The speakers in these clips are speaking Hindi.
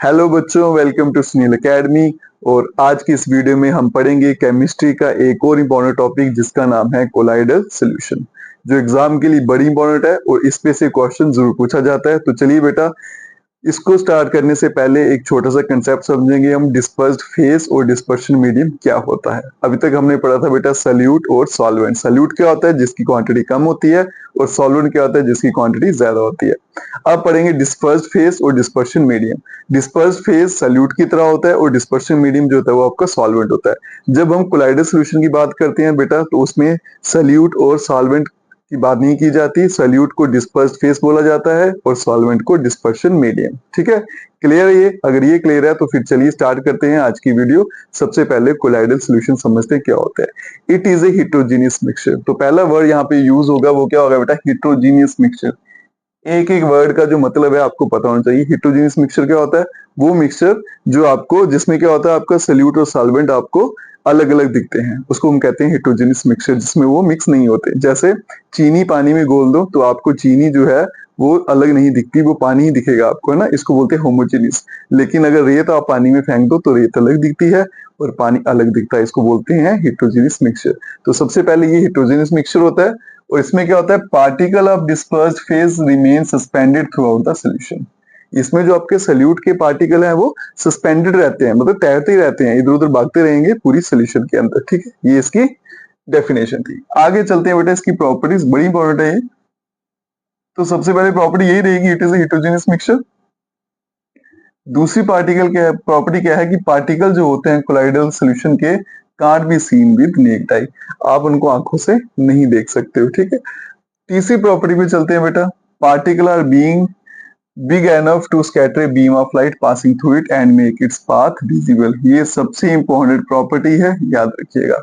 हेलो बच्चों, वेलकम टू सुनील एकेडमी। और आज की इस वीडियो में हम पढ़ेंगे केमिस्ट्री का एक और इम्पोर्टेंट टॉपिक जिसका नाम है कोलाइडल सॉल्यूशन, जो एग्जाम के लिए बड़ी इंपॉर्टेंट है और इस पे से क्वेश्चन जरूर पूछा जाता है। तो चलिए बेटा, इसको स्टार्ट करने से पहले एक छोटा सा कंसेप्ट समझेंगे हम, डिस्पर्स्ड फेज और डिस्पर्शन मीडियम क्या होता है। अभी तक हमने पढ़ा था बेटा सल्यूट और सॉल्वेंट। सल्यूट क्या होता है? जिसकी क्वांटिटी कम होती है, और सॉल्वेंट क्या होता है? जिसकी क्वांटिटी ज्यादा होती है। अब पढ़ेंगे डिस्पर्स्ड फेज और dispersion medium. Dispersed phase solute की तरह होता है और डिस्पर्शन मीडियम जो होता है वो आपका सॉल्वेंट होता है। जब हम कोलाइडल सोल्यूशन की बात करते हैं बेटा, तो उसमें सल्यूट और सॉल्वेंट की बात नहीं की जाती। सॉल्यूट को डिस्पर्स्ड फेस बोला जाता है और सॉल्वेंट को डिस्पर्शन मीडियम। ठीक है, क्लियर है ये? अगर ये क्लियर है तो फिर चलिए स्टार्ट करते हैं आज की वीडियो। सबसे पहले कोलाइडल सॉल्यूशन समझते हैं क्या होता है। It is a heterogeneous mixture. तो पहला वर्ड यहाँ पे यूज होगा वो क्या होगा बेटा? Heterogeneous mixture. एक एक वर्ड का जो मतलब है आपको पता होना चाहिए। हेटेरोजेनियस मिक्सचर क्या होता है? वो मिक्सचर जो आपको, जिसमें क्या होता है, आपका सॉल्यूट और सॉल्वेंट आपको अलग अलग दिखते हैं, उसको हम कहते हैं हेटेरोजेनियस मिक्सचर, जिसमें वो मिक्स नहीं होते। जैसे चीनी पानी में घोल दो तो आपको चीनी जो है वो अलग नहीं दिखती, वो पानी ही दिखेगा आपको, है ना। इसको बोलते हैं होमोजेनियस। लेकिन अगर रेत आप पानी में फेंक दो तो रेत अलग दिखती है और पानी अलग दिखता है। इसको बोलते हैं हेटेरोजेनियस मिक्सचर। तो सबसे पहले ये हेटेरोजेनियस मिक्सचर होता है। और इसमें क्या होता है? Particle of dispersed phase remain suspended through out the solution. इसमें जो आपके सल्यूट के पार्टिकल हैं वो सस्पेंडेड रहते हैं, मतलब तैरते ही रहते हैं, इधर उधर भागते रहेंगे पूरी सोल्यूशन के अंदर। ठीक है, ये इसकी डेफिनेशन थी। आगे चलते हैं बेटा, इसकी प्रॉपर्टीज बड़ी इंपॉर्टेंट है ये। तो सबसे पहले प्रॉपर्टी यही रहेगी, it is a heterogeneous mixture. दूसरी पार्टिकल क्या प्रॉपर्टी क्या है कि पार्टिकल जो होते हैं कोलाइडल सोल्यूशन के can't be seen with necked आई। आप उनको आंखों से नहीं देख सकते हो। ठीक है, तीसरी प्रॉपर्टी पे चलते हैं बेटा। Particle are being big enough to scatter a beam of light passing through it and make its path visible. ये सबसे इंपॉर्टेंट प्रॉपर्टी है, याद रखिएगा।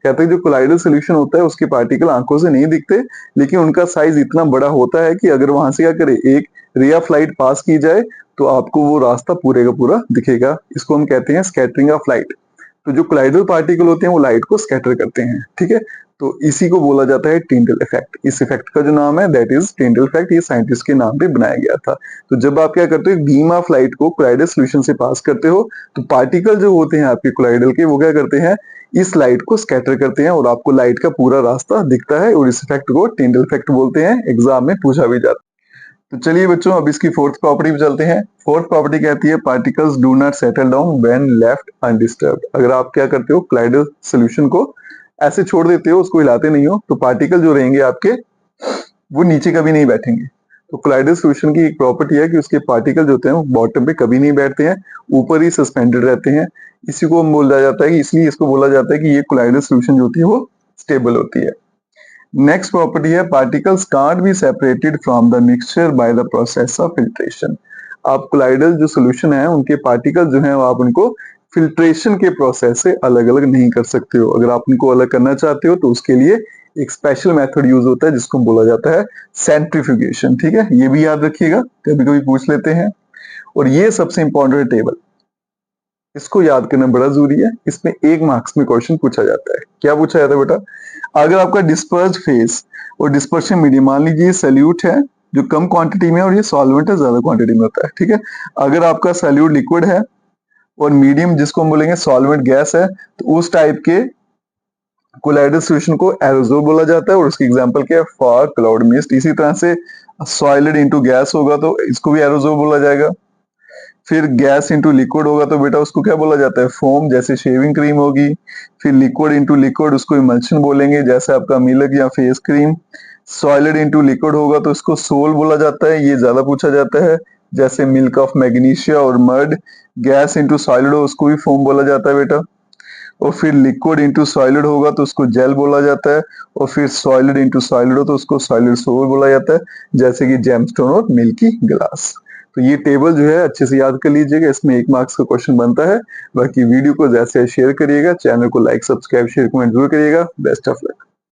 कहते हैं जो कोलाइडल सॉल्यूशन होता है उसके पार्टिकल आंखों से नहीं दिखते, लेकिन उनका साइज इतना बड़ा होता है कि अगर वहां से क्या करे, एक रे ऑफ लाइट पास की जाए तो आपको वो रास्ता पूरे का पूरा दिखेगा। इसको हम कहते हैं स्कैटरिंग ऑफ लाइट। तो जो कोलाइडल पार्टिकल होते हैं वो लाइट को स्कैटर करते हैं। ठीक है, तो इसी को बोला जाता है टिंडल इफेक्ट। इस इफेक्ट का जो नाम है दैट इज टिंडल इफेक्ट। ये साइंटिस्ट के नाम पे बनाया गया था। तो जब आप क्या करते हो, बीम ऑफ लाइट को कोलाइडल सॉल्यूशन से पास करते हो, तो पार्टिकल जो होते हैं आपके कोलाइडल के वो क्या करते हैं, इस लाइट को स्कैटर करते हैं और आपको लाइट का पूरा रास्ता दिखता है। और इस इफेक्ट को टिंडल इफेक्ट बोलते हैं। एग्जाम में पूछा भी जाता है। तो चलिए बच्चों, अब इसकी फोर्थ प्रॉपर्टी पे चलते हैं। फोर्थ प्रॉपर्टी कहती है particles do not settle down when left undisturbed. अगर आप क्या करते हो, कोलाइडल सॉल्यूशन को ऐसे छोड़ देते हो, उसको हिलाते नहीं हो, तो पार्टिकल जो रहेंगे आपके वो नीचे कभी नहीं बैठेंगे। तो कोलाइडल सॉल्यूशन की एक प्रॉपर्टी है कि उसके पार्टिकल जो होते हैं वो बॉटम पे कभी नहीं बैठते हैं, ऊपर ही सस्पेंडेड रहते हैं। इसी को बोला जाता है कि, इसलिए इसको बोला जाता है कि ये कोलाइडल सॉल्यूशन जो होती है वो स्टेबल होती है। नेक्स्ट प्रॉपर्टी है particles can't be separated from the mixture by the process of filtration. आप कोलाइडल जो सॉल्यूशन है उनके पार्टिकल जो है आप उनको फिल्ट्रेशन के प्रोसेस से अलग अलग नहीं कर सकते हो। अगर आप उनको अलग करना चाहते हो तो उसके लिए एक स्पेशल मेथड यूज होता है जिसको बोला जाता है सेंट्रीफ्यूगेशन। ठीक है, ये भी याद रखिएगा, कभी कभी पूछ लेते हैं। और ये सबसे इंपॉर्टेंट टेबल, इसको याद करना बड़ा जरूरी है। इसमें 1 मार्क्स में क्वेश्चन पूछा जाता है। क्या पूछा जाता है बेटा? अगर आपका डिस्पर्स्ड फेज और डिस्पर्शन मीडियम, मान लीजिए सल्यूट है जो कम क्वांटिटी में और ये सॉल्वेंट है ज्यादा क्वांटिटी में होता है। ठीक है, अगर आपका सल्यूट लिक्विड है और मीडियम जिसको हम बोलेंगे सॉल्वेंट गैस है, तो उस टाइप के कोलाइडल सॉल्यूशन को एरोजोल बोला जाता है। और उसकी एग्जांपल क्या है? Fog, cloud, mist. इसी तरह से सॉलिड इनटू गैस होगा तो इसको भी एरोजोल बोला जाएगा। फिर गैस इंटू लिक्विड होगा तो बेटा उसको क्या बोला जाता है? फोम, जैसे शेविंग क्रीम होगी। फिर लिक्विड इंटू लिक्विड, उसको इमल्शन बोलेंगे, जैसे आपका मिल्क या face cream. Solid into liquid होगा तो इसको सोल बोला जाता है, ये ज्यादा पूछा जाता है, जैसे मिल्क ऑफ मैग्नीशिया और मर्ड। गैस इंटू सॉलिड हो उसको भी फोम बोला जाता है बेटा। और फिर लिक्विड इंटू सॉलिड होगा तो उसको जेल बोला जाता है। और फिर सॉलिड इंटू सॉलिड हो तो उसको सॉलिड सोल बोला जाता है, जैसे कि जेमस्टोन और मिल्की ग्लास। तो ये टेबल जो है अच्छे से याद कर लीजिएगा, इसमें 1 मार्क्स का क्वेश्चन बनता है। बाकी वीडियो को जैसे शेयर करिएगा, चैनल को लाइक, सब्सक्राइब, शेयर, कमेंट जरूर करिएगा। Best of luck.